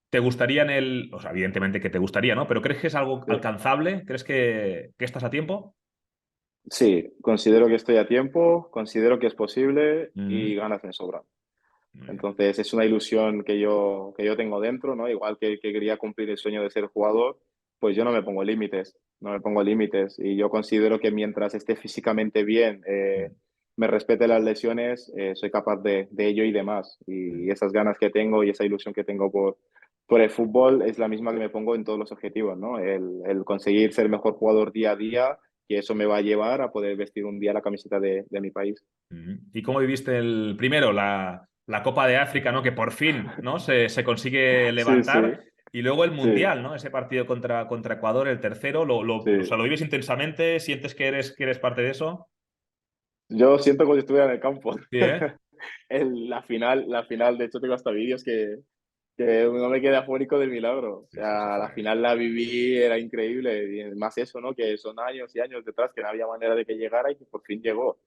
Speaker 1: te gustaría o sea, evidentemente que te gustaría, ¿no? Pero ¿crees que es algo
Speaker 2: sí.
Speaker 1: alcanzable? ¿Crees que estás a tiempo?
Speaker 2: Sí, considero que estoy a tiempo, considero que es posible
Speaker 1: Mm,
Speaker 2: y ganas me sobran.
Speaker 1: muy bien.
Speaker 2: Entonces es una ilusión que yo tengo dentro, ¿no? Igual que quería cumplir el sueño de ser jugador, pues yo no me pongo límites, no me pongo límites. Y yo considero que mientras esté físicamente bien,
Speaker 1: Mm,
Speaker 2: me respete las lesiones, soy capaz de ello y demás.
Speaker 1: mm,
Speaker 2: Y esas ganas que tengo y esa ilusión que tengo por el fútbol es la misma que me pongo en todos los objetivos, ¿no? El conseguir ser mejor jugador día a día, y eso me va a llevar a poder vestir un día la camiseta de mi país.
Speaker 1: ¿Y cómo viviste primero, la Copa de África, ¿no? Que por fin, ¿no? Se consigue
Speaker 2: Sí, sí.
Speaker 1: levantar. Y luego el
Speaker 2: Sí,
Speaker 1: Mundial, ¿no? Ese partido contra Ecuador, el tercero, o sea,
Speaker 2: sí.
Speaker 1: ¿lo vives intensamente? ¿Sientes que eres parte de eso?
Speaker 2: Yo siento como si estuviera en el campo.
Speaker 1: Sí, ¿eh?
Speaker 2: La final, de hecho tengo hasta vídeos que no me quedé afónico del milagro. O
Speaker 1: Sí, sí, eso
Speaker 2: sea,
Speaker 1: fue.
Speaker 2: la final la viví, era increíble. Y más eso, ¿no? Que son años y años detrás, que no había manera de que llegara y que por fin llegó.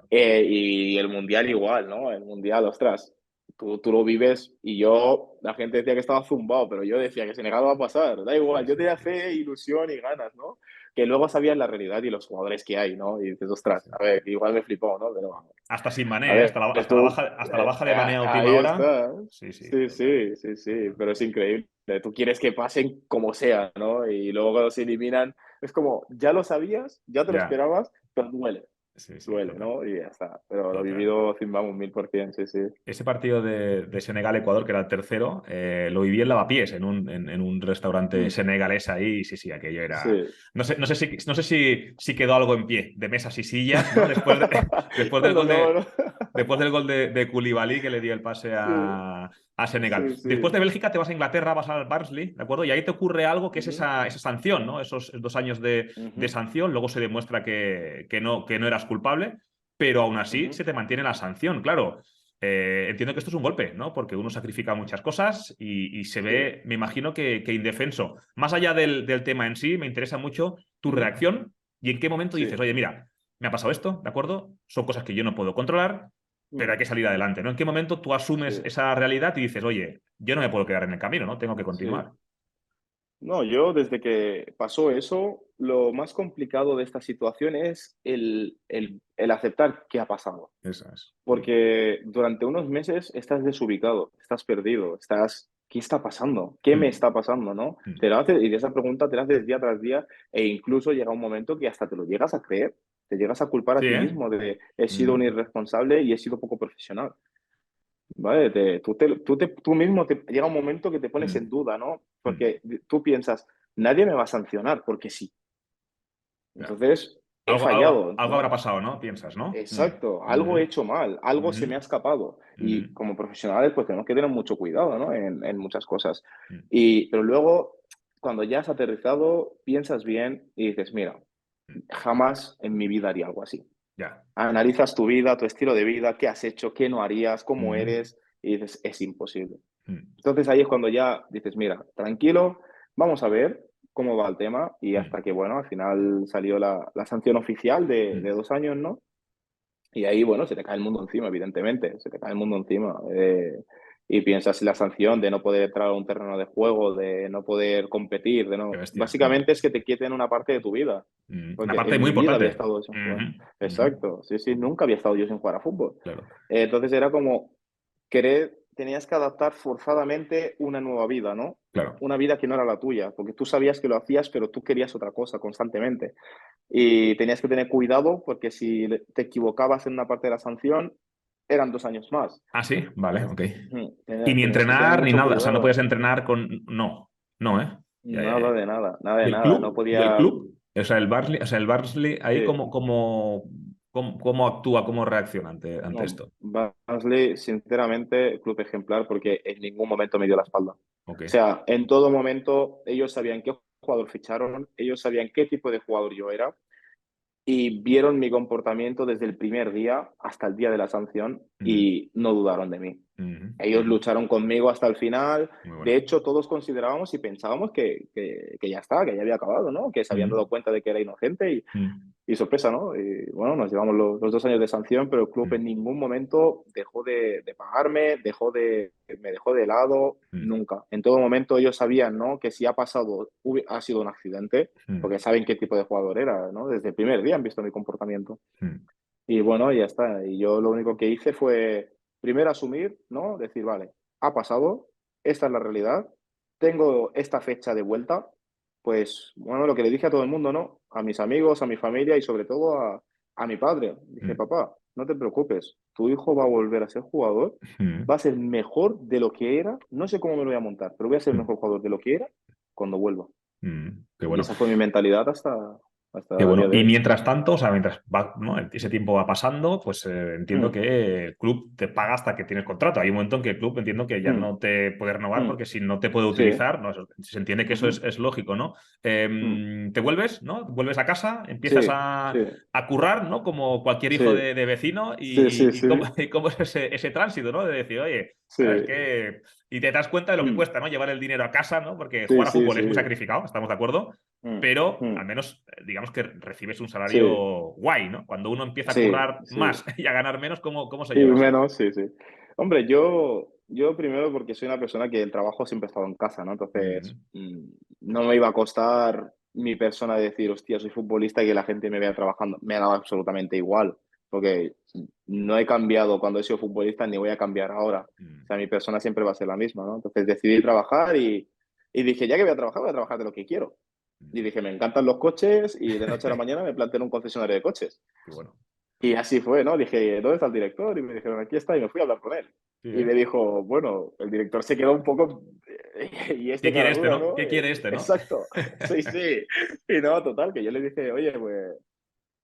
Speaker 2: Y el mundial igual, ¿no? El mundial, ostras, tú lo vives y yo, la gente decía que estaba zumbado, pero yo decía que Senegal va a pasar, da
Speaker 1: Sí,
Speaker 2: igual, yo
Speaker 1: sí,
Speaker 2: tenía
Speaker 1: sí.
Speaker 2: fe, ilusión y ganas, ¿no? Que luego sabías la realidad y los jugadores que hay, ¿no? Y dices, ostras,
Speaker 1: Sí.
Speaker 2: a ver, igual me flipó, ¿no? Pero,
Speaker 1: Hasta sin
Speaker 2: a
Speaker 1: Mané, ¿eh?
Speaker 2: ver, tú,
Speaker 1: Hasta la baja de Mané a última
Speaker 2: ahí
Speaker 1: hora.
Speaker 2: está.
Speaker 1: Sí, sí,
Speaker 2: Sí,
Speaker 1: total.
Speaker 2: sí, sí, sí,
Speaker 1: Total.
Speaker 2: pero es increíble. Tú quieres que pasen como sea, ¿no? Y luego cuando se eliminan, es como, ya lo sabías, ya te lo
Speaker 1: Ya.
Speaker 2: esperabas, pero
Speaker 1: Sí, sí,
Speaker 2: duele,
Speaker 1: total.
Speaker 2: ¿no? Y ya está. Pero lo he
Speaker 1: Total.
Speaker 2: vivido, vamos, 1000%, sí, sí.
Speaker 1: Ese partido de Senegal-Ecuador, que era el tercero, lo viví en Lavapiés, en un restaurante
Speaker 2: Mm,
Speaker 1: senegalés ahí, y sí, sí, aquello era.
Speaker 2: sí.
Speaker 1: No sé si quedó algo en pie de mesas y sillas, ¿no? Después del
Speaker 2: Cuando
Speaker 1: gol
Speaker 2: no,
Speaker 1: de,
Speaker 2: no.
Speaker 1: después del gol de Koulibaly, que le dio el pase
Speaker 2: Sí,
Speaker 1: a Senegal.
Speaker 2: sí,
Speaker 1: Después de
Speaker 2: sí.
Speaker 1: Bélgica te vas a Inglaterra, vas al Barnsley, ¿de acuerdo? Y ahí te ocurre algo que es
Speaker 2: Ujú,
Speaker 1: esa sanción, ¿no? Esos 2 años de
Speaker 2: ujú,
Speaker 1: sanción, luego se demuestra que no eras culpable, pero aún así
Speaker 2: ujú,
Speaker 1: se te mantiene la sanción, claro. Entiendo que esto es un golpe, ¿no? Porque uno sacrifica muchas cosas y se
Speaker 2: sí,
Speaker 1: ve, me imagino que indefenso. Más allá del tema en sí, me interesa mucho tu
Speaker 2: ujú,
Speaker 1: reacción y en qué momento dices,
Speaker 2: sí.
Speaker 1: oye, mira, me ha pasado esto, ¿de acuerdo? Son cosas que yo no puedo controlar, pero hay
Speaker 2: Mm,
Speaker 1: que salir adelante, ¿no? ¿En qué momento tú
Speaker 2: sí,
Speaker 1: asumes esa realidad y dices, oye, yo no me puedo quedar en el camino, ¿no? Tengo que
Speaker 2: sí.
Speaker 1: continuar.
Speaker 2: No, yo desde que pasó eso, lo más complicado de esta situación es el aceptar qué ha pasado.
Speaker 1: Eso es.
Speaker 2: Porque durante unos meses estás desubicado, estás perdido, ¿qué está pasando? ¿Qué me
Speaker 1: Mm,
Speaker 2: está pasando, no?
Speaker 1: mm.
Speaker 2: Te lo haces, y de esa pregunta te la haces día tras día e incluso llega un momento que hasta te lo llegas a creer, te llegas a culpar a
Speaker 1: Sí,
Speaker 2: ti
Speaker 1: ¿eh?
Speaker 2: mismo de he sido un
Speaker 1: Mm,
Speaker 2: irresponsable y he sido poco profesional, ¿vale? Tú mismo te llega un momento que te pones
Speaker 1: mm,
Speaker 2: en duda, ¿no?
Speaker 1: mm.
Speaker 2: Porque tú piensas, nadie me va a sancionar porque sí.
Speaker 1: Ya.
Speaker 2: Entonces, he
Speaker 1: Algo, algo,
Speaker 2: fallado,
Speaker 1: algo habrá
Speaker 2: ¿no?
Speaker 1: pasado, ¿no? Piensas, ¿no?
Speaker 2: Exacto, algo he
Speaker 1: Ujú,
Speaker 2: hecho mal, algo se
Speaker 1: ujú,
Speaker 2: me ha escapado. Y
Speaker 1: ujú,
Speaker 2: como profesionales, pues tenemos que tener mucho cuidado, ¿no? En muchas cosas.
Speaker 1: mm,
Speaker 2: Pero luego, cuando ya has aterrizado, piensas bien y dices, mira,
Speaker 1: mm.
Speaker 2: jamás en mi vida haría algo así.
Speaker 1: Ya.
Speaker 2: Analizas tu vida, tu estilo de vida, qué has hecho, qué no harías, cómo
Speaker 1: Ujú,
Speaker 2: eres, y dices, es imposible.
Speaker 1: mm,
Speaker 2: Entonces ahí es cuando ya dices, mira, tranquilo, vamos a ver cómo va el tema. Y
Speaker 1: mm,
Speaker 2: hasta que, bueno, al final salió la sanción oficial de
Speaker 1: mm.
Speaker 2: 2 años, ¿no? Y ahí, bueno, se te cae el mundo encima, evidentemente, se te cae el mundo encima. Y piensas en la sanción de no poder entrar a un terreno de juego, de no poder competir, de
Speaker 1: Qué
Speaker 2: no...
Speaker 1: bestia.
Speaker 2: Básicamente es que te quiten una parte de tu vida,
Speaker 1: Una
Speaker 2: porque
Speaker 1: parte
Speaker 2: en
Speaker 1: muy
Speaker 2: mi vida había
Speaker 1: importante.
Speaker 2: estado sin jugar.
Speaker 1: Ujú, ujú.
Speaker 2: Exacto, sí, sí, nunca había estado yo sin jugar a fútbol.
Speaker 1: Claro.
Speaker 2: Entonces era como tenías que adaptar forzadamente una nueva vida, ¿no?
Speaker 1: Claro.
Speaker 2: Una vida que no era la tuya, porque tú sabías que lo hacías, pero tú querías otra cosa constantemente. Y tenías que tener cuidado porque si te equivocabas en una parte de la sanción, eran 2 años más.
Speaker 1: Ah, sí, vale, ok.
Speaker 2: Ujú.
Speaker 1: Y ni
Speaker 2: Tenías que tener
Speaker 1: entrenar ni
Speaker 2: mucho
Speaker 1: nada. O sea, no puedes
Speaker 2: cuidado.
Speaker 1: entrenar con. No, no, ¿eh? Ya, ya,
Speaker 2: Nada
Speaker 1: ya.
Speaker 2: de nada, nada de
Speaker 1: ¿Y el
Speaker 2: nada. No
Speaker 1: club? ¿Y el
Speaker 2: podía.
Speaker 1: club? O sea, el Barnsley, ahí
Speaker 2: Sí,
Speaker 1: cómo actúa, cómo reacciona ante
Speaker 2: no.
Speaker 1: esto.
Speaker 2: Barnsley, sinceramente, club ejemplar porque en ningún momento me dio la espalda. O
Speaker 1: Ok.
Speaker 2: sea, en todo momento ellos sabían qué jugador ficharon, ellos sabían qué tipo de jugador yo era y vieron mi comportamiento desde el primer día hasta el día de la sanción
Speaker 1: Mm,
Speaker 2: y no dudaron de mí.
Speaker 1: ujú,
Speaker 2: Ellos
Speaker 1: ujú.
Speaker 2: lucharon conmigo hasta el final.
Speaker 1: Muy
Speaker 2: De
Speaker 1: bueno.
Speaker 2: hecho, todos considerábamos y pensábamos que ya está, que ya había acabado, ¿no? Que se habían
Speaker 1: Mm,
Speaker 2: dado cuenta de que era inocente
Speaker 1: mm,
Speaker 2: y sorpresa, ¿no? Y bueno, nos llevamos los 2 años de sanción, pero el club
Speaker 1: mm,
Speaker 2: en ningún momento dejó de pagarme, me dejó de lado,
Speaker 1: mm,
Speaker 2: nunca. En todo momento ellos sabían, ¿no? Que si ha pasado, ha sido un accidente,
Speaker 1: mm,
Speaker 2: porque saben qué tipo de jugador era, ¿no? Desde el primer día han visto mi comportamiento.
Speaker 1: mm,
Speaker 2: Y bueno, ya está. Y yo lo único que hice fue primero asumir, ¿no? Decir, vale, ha pasado, esta es la realidad, tengo esta fecha de vuelta, pues bueno, lo que le dije a todo el mundo, ¿no? A mis amigos, a mi familia y sobre todo a mi padre. Dije,
Speaker 1: mm,
Speaker 2: papá, no te preocupes, tu hijo va a volver a ser jugador,
Speaker 1: mm,
Speaker 2: va a ser mejor de lo que era, no sé cómo me lo voy a montar, pero voy a ser
Speaker 1: mm,
Speaker 2: mejor jugador de lo que era cuando vuelva.
Speaker 1: mm. Qué
Speaker 2: Y
Speaker 1: bueno.
Speaker 2: esa fue mi mentalidad hasta...
Speaker 1: Qué
Speaker 2: hasta el día
Speaker 1: bueno.
Speaker 2: de
Speaker 1: Y
Speaker 2: hoy.
Speaker 1: mientras tanto, o sea, mientras va, ¿no? ese tiempo va pasando, pues entiendo
Speaker 2: Mm,
Speaker 1: que el club te paga hasta que tienes contrato. Hay un momento en que el club entiendo que ya
Speaker 2: mm,
Speaker 1: no te puede renovar
Speaker 2: mm.
Speaker 1: porque si no te puede
Speaker 2: Sí.
Speaker 1: utilizar, ¿no? Se entiende que eso
Speaker 2: Ujú,
Speaker 1: es lógico, ¿no?
Speaker 2: mm.
Speaker 1: Te vuelves, ¿no? Vuelves a casa, empiezas
Speaker 2: Sí, sí,
Speaker 1: a currar, ¿no? Como cualquier hijo
Speaker 2: sí,
Speaker 1: de vecino
Speaker 2: sí, sí,
Speaker 1: y cómo,
Speaker 2: sí,
Speaker 1: y cómo es ese tránsito, ¿no? De decir, oye,
Speaker 2: sí.
Speaker 1: claro, es que... Y te das cuenta de lo que
Speaker 2: Mm.
Speaker 1: cuesta, ¿no? Llevar el dinero a casa, ¿no? Porque
Speaker 2: Sí,
Speaker 1: jugar a
Speaker 2: sí,
Speaker 1: fútbol es muy
Speaker 2: sí.
Speaker 1: sacrificado, ¿estamos de acuerdo?
Speaker 2: Mm,
Speaker 1: Pero al
Speaker 2: mm.
Speaker 1: menos digamos que recibes un
Speaker 2: Sí,
Speaker 1: salario guay, ¿no? Cuando uno empieza a
Speaker 2: sí,
Speaker 1: currar
Speaker 2: sí.
Speaker 1: más y a ganar menos, ¿cómo se
Speaker 2: Y
Speaker 1: lleva eso?
Speaker 2: menos, sí, sí. Hombre, yo primero porque soy una persona que el trabajo siempre he estado en casa, ¿no? Entonces,
Speaker 1: Mm,
Speaker 2: no me iba a costar mi persona decir, hostia, soy futbolista y que la gente me vea trabajando. Me ha dado absolutamente igual, porque no he cambiado cuando he sido futbolista ni voy a cambiar ahora. O
Speaker 1: mm,
Speaker 2: sea, mi persona siempre va a ser la misma, ¿no? Entonces decidí trabajar y dije, ya que voy a trabajar de lo que quiero. Y
Speaker 1: mm.
Speaker 2: dije, me encantan los coches y de noche a la mañana me planteé en un concesionario de coches.
Speaker 1: Qué bueno.
Speaker 2: Y así fue, ¿no? Dije, ¿dónde está el director? Y me dijeron, aquí está, y me fui a hablar con él.
Speaker 1: Sí,
Speaker 2: Y me
Speaker 1: ¿eh?
Speaker 2: dijo, bueno, el director se quedó un poco, ¿y
Speaker 1: ¿Qué
Speaker 2: este
Speaker 1: quiere
Speaker 2: cara
Speaker 1: este,
Speaker 2: dura,
Speaker 1: no?
Speaker 2: no?
Speaker 1: ¿Qué quiere este, no?
Speaker 2: Exacto, sí, sí. Y no, total, que yo le dije, oye, pues,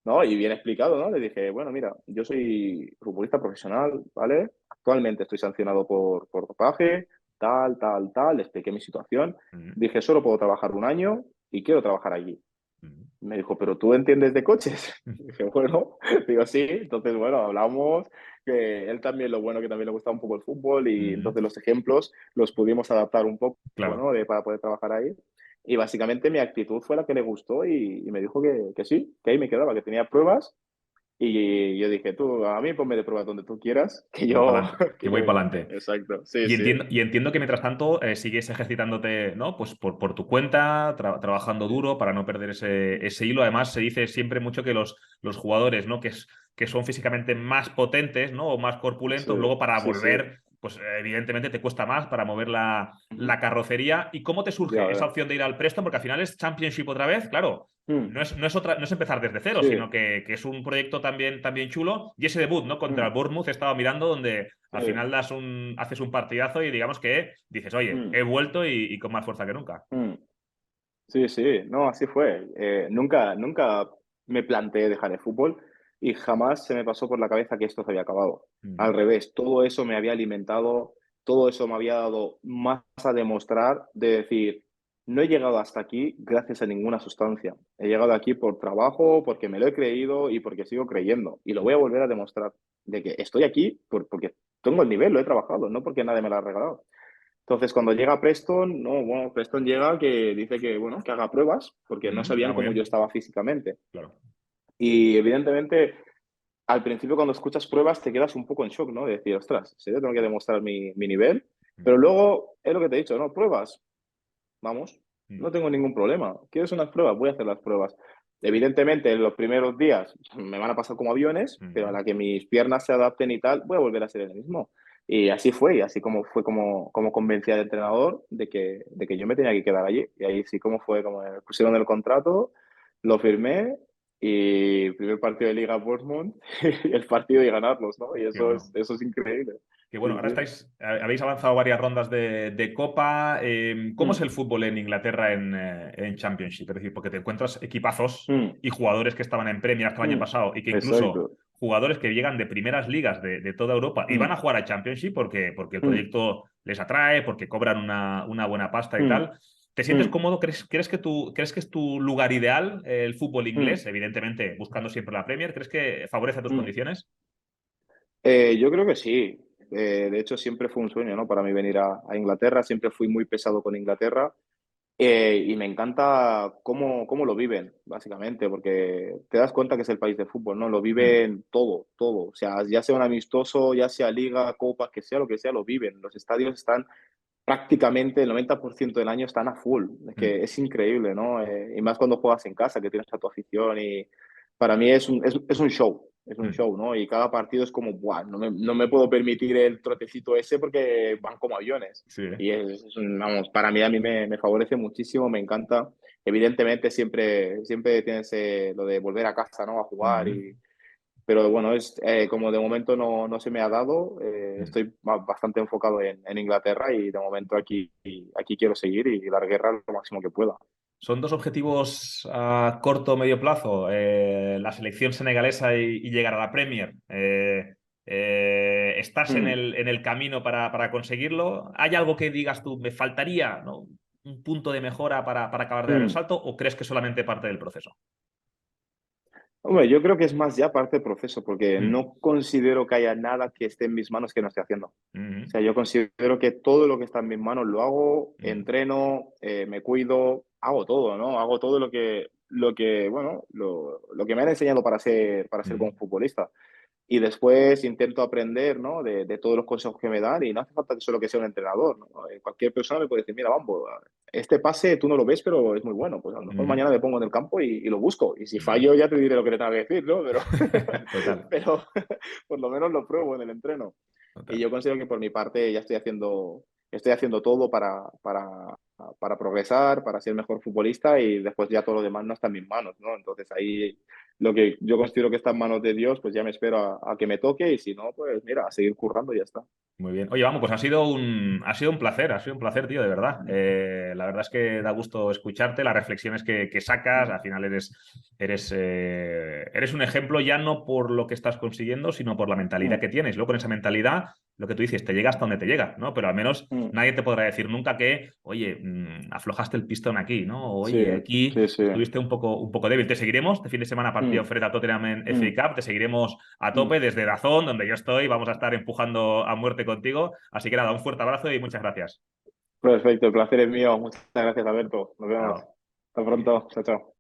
Speaker 2: no, y bien explicado, ¿no? Le dije, bueno, mira, yo soy futbolista profesional, ¿vale? Actualmente estoy sancionado por dopaje, tal, tal, tal, le expliqué mi situación.
Speaker 1: Mm,
Speaker 2: Dije, solo puedo trabajar un año y quiero trabajar allí.
Speaker 1: mm,
Speaker 2: Me dijo, ¿pero tú entiendes de coches?
Speaker 1: mm,
Speaker 2: Y dije, bueno, digo, sí. Entonces, bueno, hablamos, que él también, lo bueno que también le gustaba un poco el fútbol y
Speaker 1: mm.
Speaker 2: entonces los ejemplos los pudimos adaptar un poco,
Speaker 1: Claro.
Speaker 2: ¿no? Para poder trabajar ahí. Y básicamente mi actitud fue la que le gustó y me dijo que sí, que ahí me quedaba, que tenía pruebas. Y yo dije, tú, a mí ponme de pruebas donde tú quieras, que
Speaker 1: Voy para
Speaker 2: yo,
Speaker 1: adelante. Que
Speaker 2: que yo
Speaker 1: voy
Speaker 2: me
Speaker 1: para
Speaker 2: planto.
Speaker 1: adelante.
Speaker 2: Exacto, sí, sí.
Speaker 1: Y entiendo que mientras tanto sigues ejercitándote, ¿no? Pues por tu cuenta, trabajando
Speaker 2: Sí,
Speaker 1: duro para no perder ese hilo. Además, se dice siempre mucho que los jugadores, ¿no? Que son físicamente más potentes, ¿no? O más
Speaker 2: sí,
Speaker 1: corpulentos, luego para
Speaker 2: sí, sí.
Speaker 1: volver, pues evidentemente te cuesta más para mover
Speaker 2: Ujú.
Speaker 1: la carrocería. ¿Y cómo te
Speaker 2: Ya
Speaker 1: surge esa
Speaker 2: ves.
Speaker 1: opción de ir al Preston? Porque al final es Championship otra vez, claro.
Speaker 2: Mm,
Speaker 1: No es empezar desde cero, sino
Speaker 2: sí.
Speaker 1: que es un proyecto también chulo. Y ese debut, ¿no? Contra
Speaker 2: Mm,
Speaker 1: el Bournemouth estaba mirando donde
Speaker 2: sí.
Speaker 1: al final haces un partidazo y digamos que dices, oye,
Speaker 2: Mm,
Speaker 1: he vuelto y con más fuerza que nunca.
Speaker 2: mm. Sí, sí, no, así fue. Nunca me planteé dejar el fútbol y jamás se me pasó por la cabeza que esto se había acabado. Al
Speaker 1: Mm,
Speaker 2: revés, todo eso me había alimentado, todo eso me había dado más a demostrar de decir, no he llegado hasta aquí gracias a ninguna sustancia. He llegado aquí por trabajo, porque me lo he creído y porque sigo creyendo. Y lo voy a volver a demostrar, de que estoy aquí porque tengo el nivel, lo he trabajado, no porque nadie me lo ha regalado. Entonces, cuando llega Preston, no, bueno, Preston llega que dice que, bueno, que haga pruebas, porque no sabían
Speaker 1: muy
Speaker 2: cómo yo
Speaker 1: bien,
Speaker 2: estaba físicamente.
Speaker 1: claro.
Speaker 2: Y evidentemente, al principio cuando escuchas pruebas te quedas un poco en shock, ¿no? De decir, ostras, ¿en serio tengo que demostrar mi nivel?
Speaker 1: Mm,
Speaker 2: Pero luego, es lo que te he dicho, ¿no? Pruebas, vamos,
Speaker 1: mm,
Speaker 2: no tengo ningún problema. ¿Quieres unas pruebas? Voy a hacer las pruebas. Evidentemente, en los primeros días me van a pasar como aviones, pero a
Speaker 1: mm.
Speaker 2: la que mis piernas se adapten y tal, voy a volver a ser el mismo. Y así fue, y así como fue como convencí al entrenador de que yo me tenía que quedar allí. Y ahí sí como fue, como me pusieron el contrato, lo firmé y primer partido de Liga Bournemouth y el partido y ganarlos, ¿no? Y
Speaker 1: Qué
Speaker 2: eso
Speaker 1: bueno.
Speaker 2: eso es increíble.
Speaker 1: Que
Speaker 2: Sí,
Speaker 1: bueno, ahora
Speaker 2: sí.
Speaker 1: habéis avanzado varias rondas de Copa. ¿Cómo es
Speaker 2: Mm,
Speaker 1: el fútbol en Inglaterra en Championship? Es decir, porque te encuentras equipazos
Speaker 2: mm,
Speaker 1: y jugadores que estaban en Premier hasta el año
Speaker 2: mm.
Speaker 1: pasado y que incluso
Speaker 2: Exacto.
Speaker 1: jugadores que llegan de primeras ligas de toda Europa y van a
Speaker 2: Mm,
Speaker 1: jugar a Championship porque el
Speaker 2: mm,
Speaker 1: proyecto les atrae, porque cobran una buena pasta y
Speaker 2: mm.
Speaker 1: tal. ¿Te sientes
Speaker 2: Mm,
Speaker 1: cómodo? ¿Crees que es tu lugar ideal, el fútbol
Speaker 2: mm,
Speaker 1: inglés? Evidentemente, buscando siempre la Premier. ¿Crees que favorece tus
Speaker 2: mm.
Speaker 1: condiciones?
Speaker 2: Yo creo que sí. De hecho, siempre fue un sueño, ¿no? Para mí venir a Inglaterra. Siempre fui muy pesado con Inglaterra. Y me encanta cómo lo viven, básicamente, porque te das cuenta que es el país de fútbol, ¿no? Lo
Speaker 1: Mm,
Speaker 2: viven todo, todo. O sea, ya sea un amistoso, ya sea liga, copa, que sea lo que sea, lo viven. Los estadios están prácticamente el 90% del año están a full. Es
Speaker 1: mm,
Speaker 2: que es increíble, ¿no? Y más cuando juegas en casa, que tienes a tu afición. Y para mí es un show, es un
Speaker 1: mm.
Speaker 2: show, ¿no? Y cada partido es como, ¡buah! No me puedo permitir el trotecito ese porque van como aviones.
Speaker 1: Sí, ¿eh?
Speaker 2: Y vamos, para mí, a mí me favorece muchísimo, me encanta. Evidentemente, siempre tienes lo de volver a casa, ¿no? A jugar
Speaker 1: Mm,
Speaker 2: y pero bueno, como de momento no se me ha dado,
Speaker 1: mm.
Speaker 2: estoy bastante enfocado en Inglaterra y de momento aquí quiero seguir y dar guerra lo máximo que pueda.
Speaker 1: son dos objetivos a corto o medio plazo. La selección senegalesa y llegar a la Premier. ¿Estás en
Speaker 2: Mm,
Speaker 1: el camino para conseguirlo? ¿Hay algo que digas tú, me faltaría, ¿no? Un punto de mejora para acabar de dar el
Speaker 2: mm.
Speaker 1: salto? ¿O crees que es solamente parte del proceso?
Speaker 2: Hombre, yo creo que es más ya parte del proceso, porque
Speaker 1: Mm,
Speaker 2: no considero que haya nada que esté en mis manos que no esté haciendo. O
Speaker 1: mm,
Speaker 2: sea, yo considero que todo lo que está en mis manos lo hago,
Speaker 1: mm,
Speaker 2: entreno, me cuido, hago todo, ¿no? Hago todo bueno, lo que me han enseñado para ser buen
Speaker 1: mm,
Speaker 2: futbolista. Y después intento aprender, ¿no? De todos los consejos que me dan y no hace falta que solo que sea un entrenador, ¿no? Cualquier persona me puede decir, mira, vamos, este pase tú no lo ves, pero es muy bueno. Pues a lo mejor
Speaker 1: mm,
Speaker 2: mañana me pongo en el campo y lo busco. Y si
Speaker 1: mm.
Speaker 2: fallo ya te diré lo que te tengo que decir, ¿no? Pero,
Speaker 1: Total,
Speaker 2: pero por lo menos lo pruebo en el entreno. Y
Speaker 1: total.
Speaker 2: yo considero que por mi parte ya estoy haciendo todo para progresar, para ser mejor futbolista y después ya todo lo demás no está en mis manos, ¿no? Entonces ahí lo que yo considero que está en manos de Dios, pues ya me espero a que me toque y si no, pues mira, a seguir currando y ya está.
Speaker 1: Muy bien. Oye, vamos, pues ha sido un placer, tío, de verdad. La verdad es que da gusto escucharte, las reflexiones que sacas, al final eres un ejemplo ya no por lo que estás consiguiendo, sino por la mentalidad
Speaker 2: Mm,
Speaker 1: que tienes. Luego con esa mentalidad, lo que tú dices, te llega hasta donde te llega, ¿no? Pero al menos
Speaker 2: mm.
Speaker 1: nadie te podrá decir nunca que, oye, aflojaste el pistón aquí, ¿no? O,
Speaker 2: Sí,
Speaker 1: oye, aquí
Speaker 2: sí, sí.
Speaker 1: estuviste un poco débil. Te seguiremos, este fin de semana partido
Speaker 2: Mm,
Speaker 1: frente a Tottenham en
Speaker 2: mm,
Speaker 1: FA Cup, te seguiremos a
Speaker 2: mm.
Speaker 1: tope desde Dazón, donde yo estoy, vamos a estar empujando a muerte contigo. Así que nada, un fuerte abrazo y muchas gracias.
Speaker 2: Perfecto, el placer es mío. Muchas gracias, Alberto. Nos vemos.
Speaker 1: Chao.
Speaker 2: Hasta pronto. Chao, chao.